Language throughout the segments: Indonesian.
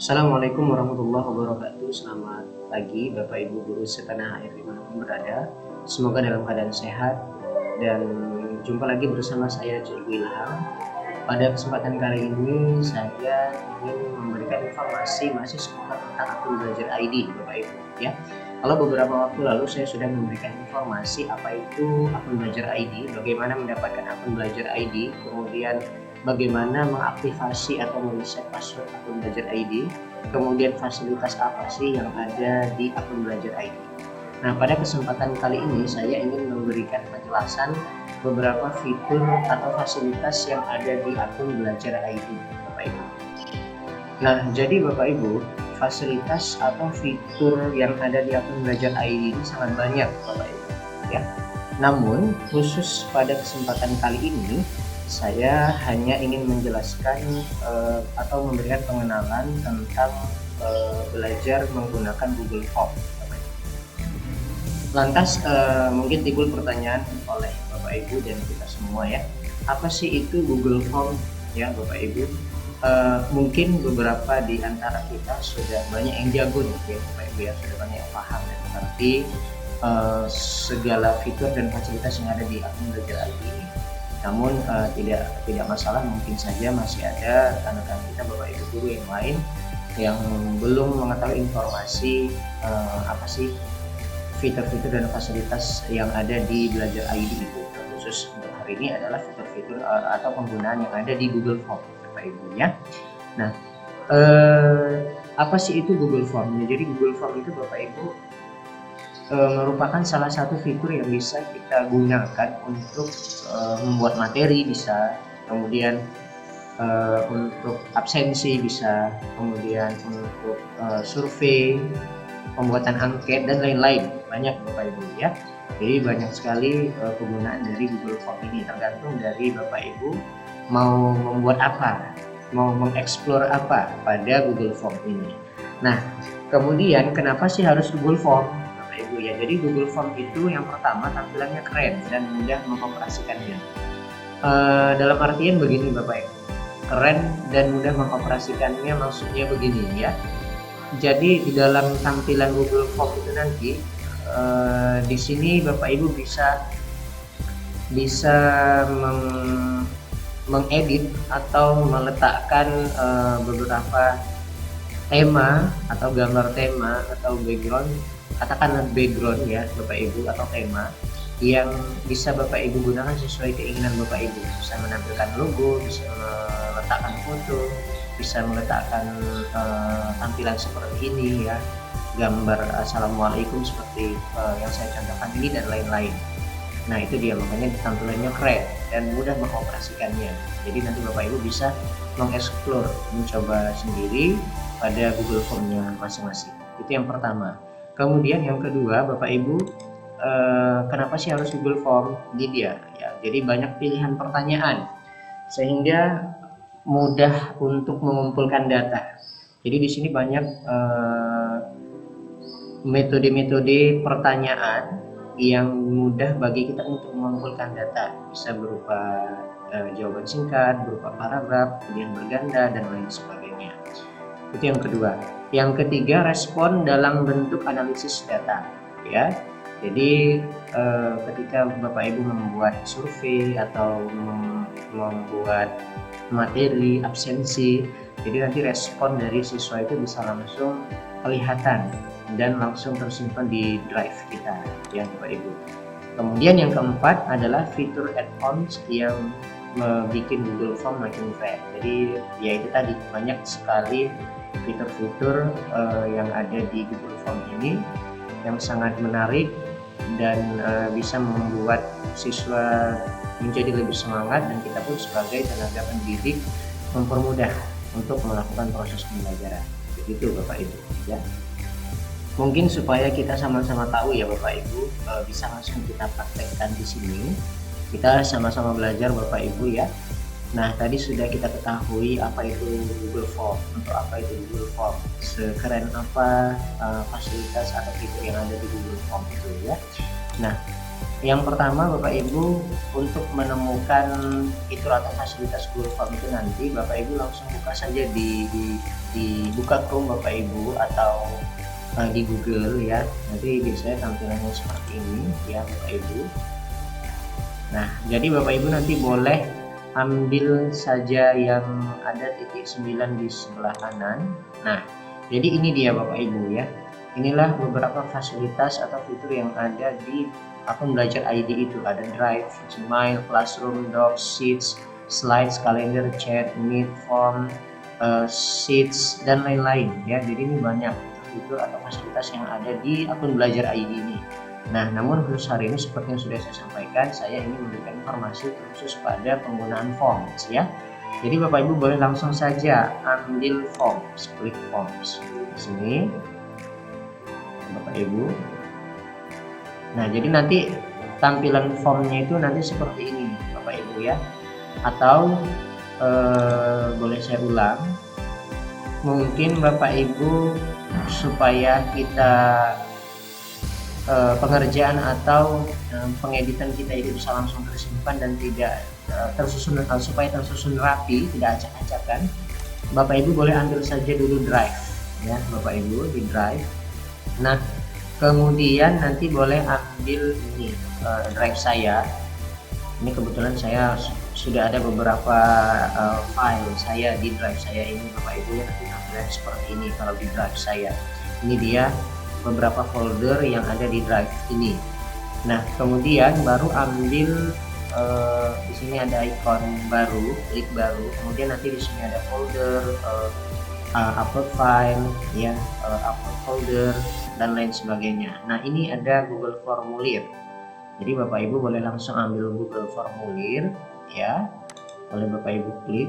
Assalamualaikum warahmatullahi wabarakatuh. Selamat pagi Bapak Ibu guru setanah air dimanapun berada. Semoga dalam keadaan sehat. Dan jumpa lagi bersama saya Cikgu Ilham. Pada kesempatan kali ini saya ingin memberikan informasi masih seputar tentang akun belajar ID Bapak Ibu ya. Kalau beberapa waktu lalu saya sudah memberikan informasi apa itu akun belajar ID, bagaimana mendapatkan akun belajar ID, kemudian bagaimana mengaktifasi atau mereset password akun belajar ID, kemudian fasilitas apa sih yang ada di akun belajar ID. Nah, pada kesempatan kali ini saya ingin memberikan penjelasan beberapa fitur atau fasilitas yang ada di akun belajar ID, Bapak Ibu. Nah, jadi Bapak Ibu, fasilitas atau fitur yang ada di akun belajar ID ini sangat banyak, Bapak Ibu, ya. Namun, khusus pada kesempatan kali ini saya hanya ingin menjelaskan atau memberikan pengenalan tentang belajar menggunakan Google Form. Lantas mungkin timbul pertanyaan oleh Bapak Ibu dan kita semua ya, apa sih itu Google Form ya Bapak Ibu? Mungkin beberapa di antara kita sudah banyak yang jago nih ya Bapak Ibu ya, sudah banyak yang paham dan mengerti segala fitur dan fasilitas yang ada di akun belajar ID ini. Namun tidak masalah, mungkin saja masih ada rekan-rekan kita Bapak Ibu guru yang lain yang belum mengetahui informasi apa sih fitur-fitur dan fasilitas yang ada di belajar ID itu. Khusus untuk hari ini adalah fitur-fitur atau penggunaan yang ada di Google Form Bapak Ibu ya. Nah, apa sih itu Google Form? Jadi Google Form itu Bapak Ibu merupakan salah satu fitur yang bisa kita gunakan untuk membuat materi bisa, kemudian untuk absensi bisa, kemudian untuk survei, pembuatan angket dan lain-lain, banyak Bapak Ibu ya. Jadi banyak sekali penggunaan dari Google Form ini, tergantung dari Bapak Ibu mau membuat apa, mau mengeksplor apa pada Google Form ini. Nah, kemudian kenapa sih harus Google Form? Ya, jadi Google Form itu yang pertama tampilannya keren dan mudah mengoperasikannya. Dalam artian begini Bapak Ibu, keren dan mudah mengoperasikannya maksudnya begini ya. Jadi di dalam tampilan Google Form itu nanti di sini Bapak Ibu bisa mengedit atau meletakkan beberapa tema atau gambar tema atau background, katakanlah background ya Bapak Ibu atau tema yang bisa Bapak Ibu gunakan sesuai keinginan Bapak Ibu. Bisa menampilkan logo, bisa meletakkan foto, bisa meletakkan tampilan seperti ini ya, gambar assalamualaikum seperti yang saya contohkan ini dan lain-lain. Nah itu dia, makanya tampilannya keren dan mudah mengoperasikannya. Jadi nanti Bapak Ibu bisa mengeksplor, mencoba sendiri pada Google Form-nya masing-masing. Itu yang pertama. Kemudian yang kedua Bapak Ibu, kenapa sih harus Google Form? Ini dia ya. Jadi banyak pilihan pertanyaan sehingga mudah untuk mengumpulkan data. Jadi di sini banyak metode-metode pertanyaan yang mudah bagi kita untuk mengumpulkan data. Bisa berupa jawaban singkat, berupa paragraf, kemudian berganda dan lain sebagainya. Itu yang kedua. Yang ketiga, respon dalam bentuk analisis data ya. Jadi ketika Bapak Ibu membuat survei atau membuat materi absensi, jadi nanti respon dari siswa itu bisa langsung kelihatan dan langsung tersimpan di drive kita ya Bapak Ibu. Kemudian yang keempat adalah fitur add-ons yang bikin Google Form makin keren. Jadi ya itu tadi, banyak sekali fitur-fitur yang ada di Google Form ini yang sangat menarik dan bisa membuat siswa menjadi lebih semangat, dan kita pun sebagai tenaga pendidik mempermudah untuk melakukan proses pembelajaran. Begitu Bapak Ibu ya. Mungkin supaya kita sama-sama tahu ya Bapak Ibu, bisa langsung kita praktekkan di sini. Kita sama-sama belajar Bapak Ibu ya. Nah, tadi sudah kita ketahui apa itu Google Form, untuk apa itu Google Form, sekeren apa fasilitas atau fitur yang ada di Google Form itu ya. Nah, Yang pertama Bapak Ibu, untuk menemukan fitur atau fasilitas Google Form itu nanti Bapak Ibu langsung buka saja di buka Chrome Bapak Ibu atau di Google ya. Nanti biasanya tampilannya seperti ini ya Bapak Ibu. Nah, jadi Bapak Ibu nanti boleh ambil saja yang ada titik 9 di sebelah kanan. Nah, jadi ini dia Bapak Ibu ya. Inilah beberapa fasilitas atau fitur yang ada di akun belajar ID itu. Ada Drive, Gmail, Classroom, Docs, Sheets, Slides, Calendar, Chat, Meet, Form, Sheets, dan lain-lain ya. Jadi ini banyak fitur atau fasilitas yang ada di akun belajar ID ini. Nah, namun khusus hari ini seperti yang sudah saya sampaikan, saya ingin memberikan informasi khusus pada penggunaan Forms ya. Jadi Bapak Ibu boleh langsung saja ambil Forms, klik Forms di sini, Bapak Ibu. Nah, jadi nanti tampilan formnya itu nanti seperti ini, Bapak Ibu ya. Atau boleh saya ulang. Mungkin Bapak Ibu supaya kita pengerjaan atau pengeditan kita itu bisa langsung tersimpan dan tidak tersusun, supaya tersusun rapi, tidak acak-acakan, Bapak Ibu boleh ambil saja dulu Drive ya Bapak Ibu, di Drive. Nah, kemudian nanti boleh ambil ini Drive saya. Ini kebetulan saya sudah ada beberapa file saya di Drive saya ini Bapak Ibu ya. Nanti tampilannya seperti ini kalau di Drive saya. Ini dia beberapa folder yang ada di Drive ini. Nah, kemudian baru ambil di sini ada ikon baru, klik baru. Kemudian nanti di sini ada folder, upload file, ya, upload folder dan lain sebagainya. Nah, ini ada Google Formulir. Jadi Bapak Ibu boleh langsung ambil Google Formulir, ya. Boleh Bapak Ibu klik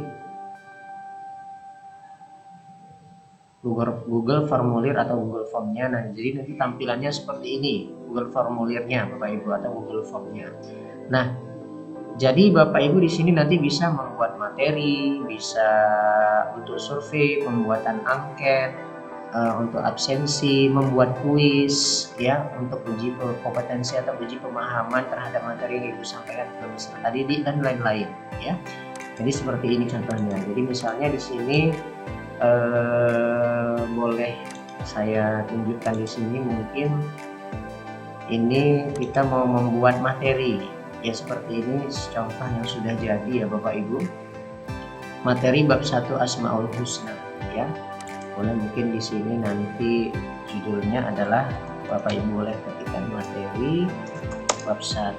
Google Formulir atau Google Formnya. Nah, jadi nanti tampilannya seperti ini, Google Formulirnya Bapak Ibu atau Google Formnya. Nah, jadi Bapak Ibu di sini nanti bisa membuat materi, bisa untuk survei, pembuatan angket, untuk absensi, membuat kuis, ya, untuk uji kompetensi atau uji pemahaman terhadap materi yang Ibu sampaikan tadi dan lain-lain, ya. Jadi seperti ini contohnya. Jadi misalnya di sini boleh saya tunjukkan di sini, mungkin ini kita mau membuat materi ya, seperti ini contoh yang sudah jadi ya Bapak Ibu, materi bab 1 Asmaul Husna ya. Boleh mungkin di sini nanti judulnya adalah, Bapak Ibu boleh ketikkan materi bab 1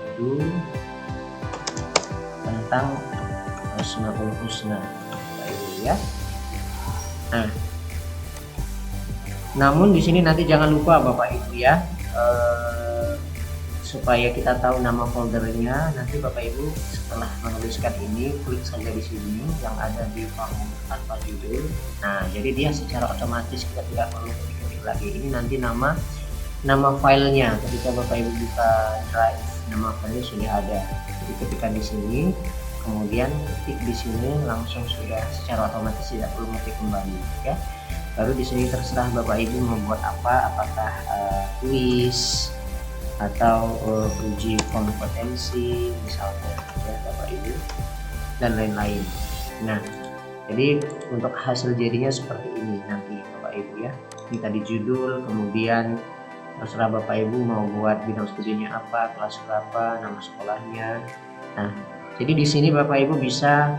tentang Asmaul Husna Bapak Ibu ya. Nah, namun di sini nanti jangan lupa Bapak Ibu ya, supaya kita tahu nama foldernya, nanti Bapak Ibu setelah menuliskan ini klik saja di sini yang ada di form tanpa judul. Nah, jadi dia secara otomatis kita tidak perlu ketik lagi. Ini nanti nama filenya ketika Bapak Ibu buka Drive, nama filenya sudah ada. Jadi ketika di sini, kemudian ketik di sini, langsung sudah secara otomatis, tidak perlu ngetik kembali ya. Baru di sini terserah Bapak Ibu membuat apa, apakah kuis atau uji kompetensi misalnya ya Bapak Ibu dan lain-lain. Nah, jadi untuk hasil jadinya seperti ini nanti Bapak Ibu ya. Ini tadi judul, kemudian terserah Bapak Ibu mau buat bidang studinya apa, kelas berapa, nama sekolahnya. Nah, jadi di sini Bapak Ibu bisa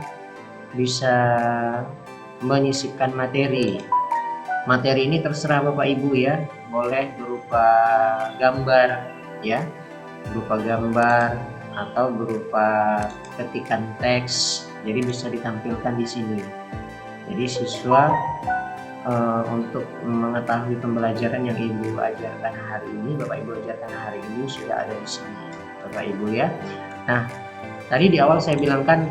menyisipkan materi. Materi ini terserah Bapak Ibu ya, boleh berupa gambar ya, berupa gambar atau berupa ketikan teks. Jadi bisa ditampilkan di sini. Jadi siswa untuk mengetahui pembelajaran yang Ibu ajarkan hari ini, Bapak Ibu ajarkan hari ini sudah ada di sini Bapak Ibu ya. Nah, tadi di awal saya bilangkan,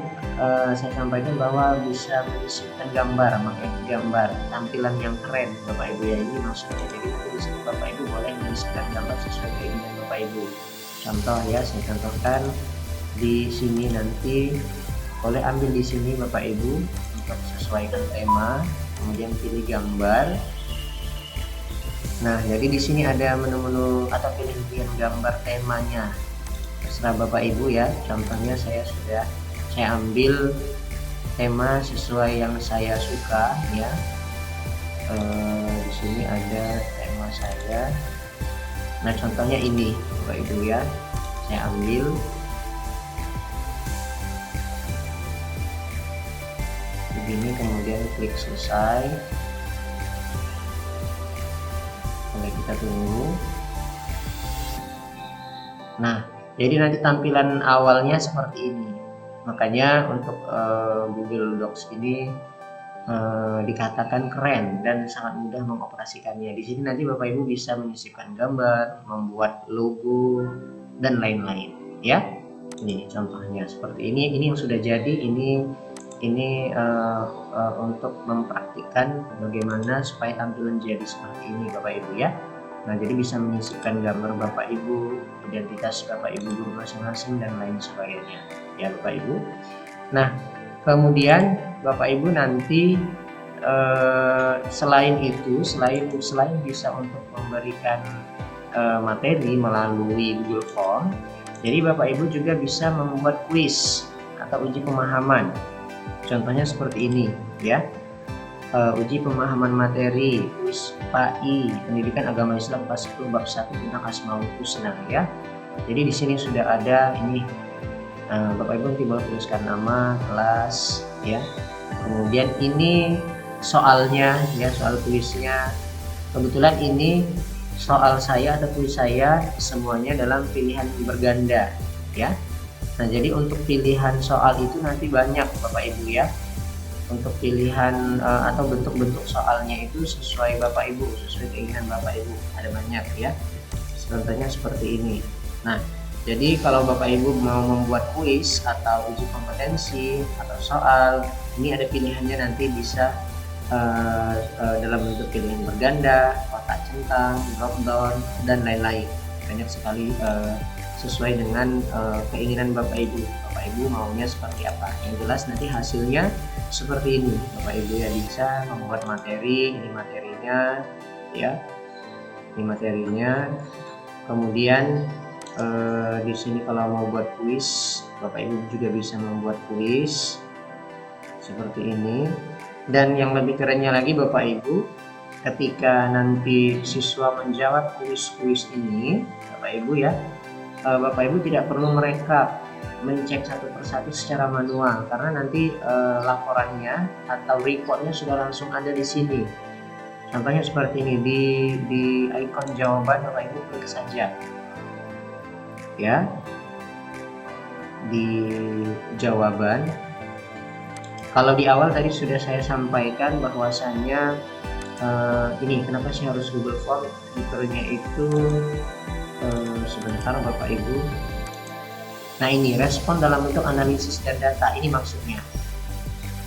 saya sampaikan bahwa bisa menyisipkan gambar, makanya gambar tampilan yang keren Bapak Ibu ya, ini maksudnya. Jadi nanti di sini Bapak Ibu boleh menyisipkan gambar sesuai keinginan Bapak Ibu. Contoh ya, saya contohkan di sini, nanti boleh ambil di sini Bapak Ibu untuk sesuaikan tema, kemudian pilih gambar. Nah, jadi di sini ada menu-menu atau pilihan gambar temanya terserah Bapak Ibu ya. Contohnya saya ambil tema sesuai yang saya suka ya. Di sini ada tema saya. Nah, contohnya ini Bapak Ibu ya. Saya ambil begini, kemudian klik selesai. Boleh kita tunggu. Nah, jadi nanti tampilan awalnya seperti ini. Makanya untuk Google Docs ini dikatakan keren dan sangat mudah mengoperasikannya. Di sini nanti Bapak Ibu bisa menyisipkan gambar, membuat logo dan lain-lain ya. Ini contohnya seperti ini. Ini yang sudah jadi. Ini untuk mempraktikkan bagaimana supaya tampilan jadi seperti ini Bapak Ibu ya. Nah, jadi bisa menyisipkan gambar Bapak Ibu, identitas Bapak Ibu guru masing-masing dan lain sebagainya ya Bapak Ibu. Nah, kemudian Bapak Ibu nanti selain bisa untuk memberikan materi melalui Google Form, jadi Bapak Ibu juga bisa membuat kuis atau uji pemahaman. Contohnya seperti ini ya. Uji pemahaman materi kuis PAI Pendidikan Agama Islam kelas 10 bab 1 tentang Asmaul Husna ya. Jadi di sini sudah ada ini. Bapak Ibu nanti boleh tuliskan nama, kelas ya. Kemudian ini soalnya ya, soal kuisnya. Kebetulan ini soal saya atau kuis saya semuanya dalam pilihan berganda ya. Nah, jadi untuk pilihan soal itu nanti banyak Bapak Ibu ya. Untuk pilihan atau bentuk-bentuk soalnya itu sesuai Bapak Ibu, sesuai keinginan Bapak Ibu, ada banyak ya. Contohnya seperti ini. Nah, jadi kalau Bapak Ibu mau membuat kuis atau uji kompetensi atau soal, ini ada pilihannya, nanti bisa dalam bentuk pilihan berganda, kotak centang, drop down dan lain-lain. Banyak sekali sesuai dengan keinginan Bapak Ibu. Bapak Ibu maunya seperti apa? Yang jelas nanti hasilnya seperti ini Bapak Ibu ya. Bisa membuat materi, ini materinya ya, ini materinya. Kemudian di sini kalau mau buat kuis, Bapak Ibu juga bisa membuat kuis seperti ini. Dan yang lebih kerennya lagi Bapak Ibu, ketika nanti siswa menjawab kuis-kuis ini Bapak Ibu ya, Bapak Ibu tidak perlu merekap, mencek satu persatu secara manual, karena nanti laporannya atau reportnya sudah langsung ada di sini. Contohnya seperti ini, di ikon jawaban Bapak Ibu klik saja ya, di jawaban. Kalau di awal tadi sudah saya sampaikan bahwasannya ini kenapa sih harus Google Form, fiturnya itu sebentar Bapak Ibu. Nah, ini respon dalam bentuk analisis dan data, ini maksudnya.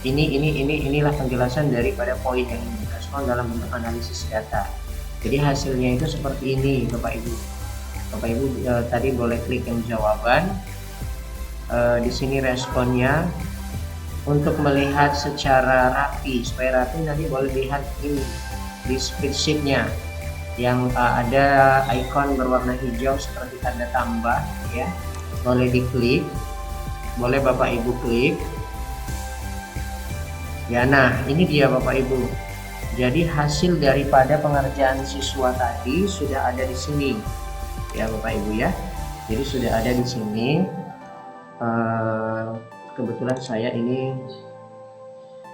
Inilah penjelasan daripada poin yang ini, respon dalam bentuk analisis data. Jadi hasilnya itu seperti ini Bapak Ibu. Bapak Ibu tadi boleh klik yang jawaban. Di sini responnya. Untuk melihat secara rapi, supaya rapi nanti boleh lihat ini di spreadsheet-nya yang ada ikon berwarna hijau seperti tanda tambah ya. Boleh diklik, boleh Bapak Ibu klik ya. Nah, ini dia Bapak Ibu. Jadi hasil daripada pengerjaan siswa tadi sudah ada di sini ya Bapak Ibu ya. Jadi sudah ada di sini. Kebetulan saya ini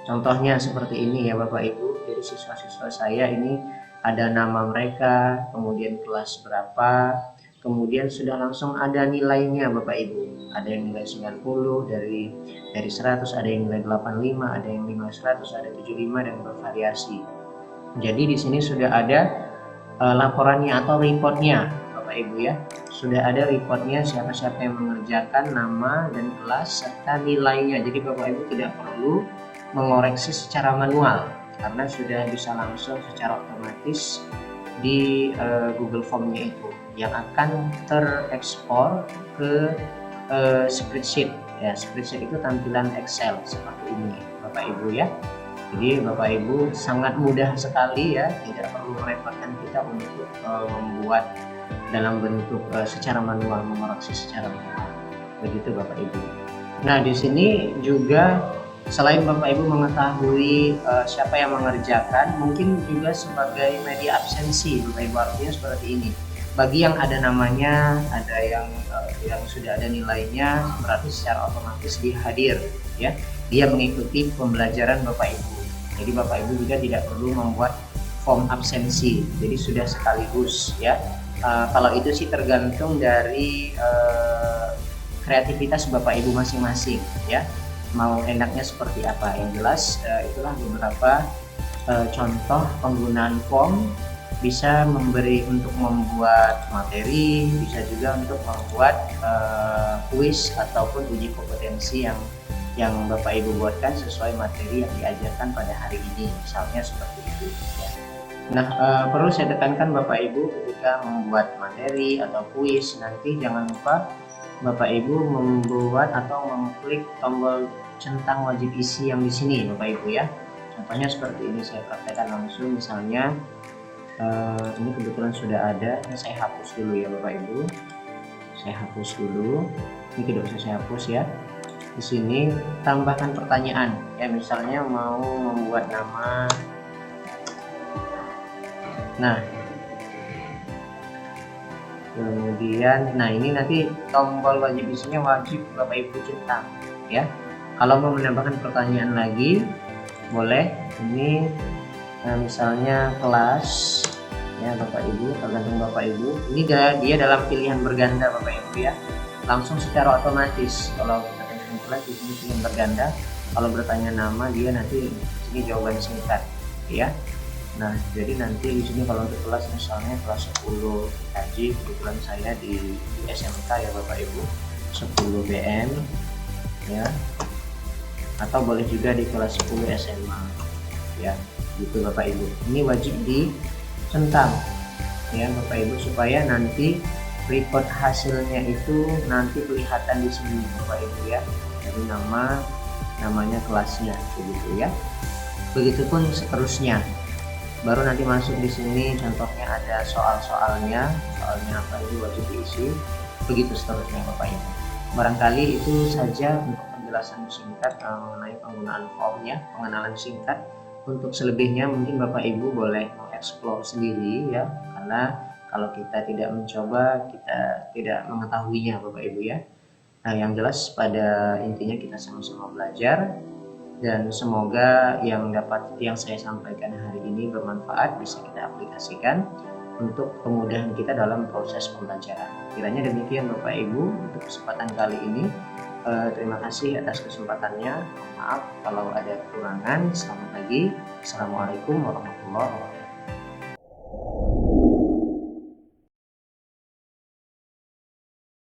contohnya seperti ini ya Bapak Ibu. Jadi siswa-siswa saya ini ada nama mereka, kemudian kelas berapa, kemudian sudah langsung ada nilainya Bapak Ibu. Ada yang nilai 90, dari 100, ada yang nilai 85, ada yang 500, ada 75 dan bervariasi. Jadi di sini sudah ada laporannya atau reportnya Bapak Ibu ya. Sudah ada reportnya, siapa-siapa yang mengerjakan, nama dan kelas serta nilainya. Jadi Bapak Ibu tidak perlu mengoreksi secara manual karena sudah bisa langsung secara otomatis di Google Form-nya itu yang akan terekspor ke spreadsheet ya. Spreadsheet itu tampilan Excel seperti ini Bapak Ibu ya. Jadi Bapak Ibu sangat mudah sekali ya, tidak perlu merepotkan kita untuk membuat dalam bentuk secara manual, mengoreksi secara manual. Begitu Bapak Ibu. Nah, di sini juga selain Bapak Ibu mengetahui siapa yang mengerjakan, mungkin juga sebagai media absensi Bapak Ibu, artinya seperti ini. Bagi yang ada namanya, ada yang sudah ada nilainya, berarti secara otomatis dia hadir, ya. Dia mengikuti pembelajaran Bapak Ibu. Jadi Bapak Ibu juga tidak perlu membuat form absensi. Jadi sudah sekaligus, ya. Kalau itu sih tergantung dari kreativitas Bapak Ibu masing-masing, ya. Mau enaknya seperti apa. Yang jelas itulah beberapa contoh penggunaan form. Bisa memberi untuk membuat materi, bisa juga untuk membuat kuis ataupun uji kompetensi yang Bapak Ibu buatkan sesuai materi yang diajarkan pada hari ini, misalnya seperti itu, ya. Nah, perlu saya tekankan Bapak Ibu, ketika membuat materi atau kuis nanti jangan lupa Bapak Ibu membuat atau mengklik tombol centang wajib isi yang di sini Bapak Ibu, ya. Contohnya seperti ini, saya praktekkan langsung. Misalnya ini kebetulan sudah ada, ini saya hapus dulu ya Bapak Ibu. Saya hapus dulu. Ini tidak usah saya hapus ya. Di sini tambahkan pertanyaan ya, misalnya mau membuat nama. Nah, kemudian ini nanti tombol wajib isinya wajib Bapak Ibu centang ya. Kalau mau menambahkan pertanyaan lagi boleh. Ini misalnya kelas ya Bapak Ibu, tergantung Bapak Ibu. Ini dia dalam pilihan berganda Bapak Ibu ya. Langsung secara otomatis kalau kita tekan kelas di sini pilihan berganda. Kalau bertanya nama dia nanti di sini jawaban singkat ya. Nah, jadi nanti di sini kalau untuk kelas misalnya kelas 10 IKJ, kebetulan saya di SMK ya Bapak Ibu, 10 BM ya. Atau boleh juga di kelas 10 SMA ya. Gitu Bapak Ibu. Ini wajib dicentang ya Bapak Ibu, supaya nanti report hasilnya itu nanti kelihatan di sini Bapak Ibu ya. Jadi namanya kelasnya begitu ya. Begitupun seterusnya. Baru nanti masuk di sini contohnya ada soalnya apa ini wajib diisi. Begitu seterusnya Bapak Ibu. Barangkali itu saja untuk penjelasan singkat mengenai penggunaan formnya, pengenalan singkat. Untuk selebihnya mungkin Bapak Ibu boleh mengeksplor sendiri ya, karena kalau kita tidak mencoba kita tidak mengetahuinya Bapak Ibu ya. Nah, yang jelas pada intinya kita sama-sama belajar, dan semoga yang saya sampaikan hari ini bermanfaat, bisa kita aplikasikan untuk kemudahan kita dalam proses pembelajaran. Kiranya demikian Bapak Ibu untuk kesempatan kali ini. Terima kasih atas kesempatannya. Maaf kalau ada kekurangan. Selamat pagi. Assalamualaikum warahmatullahi wabarakatuh.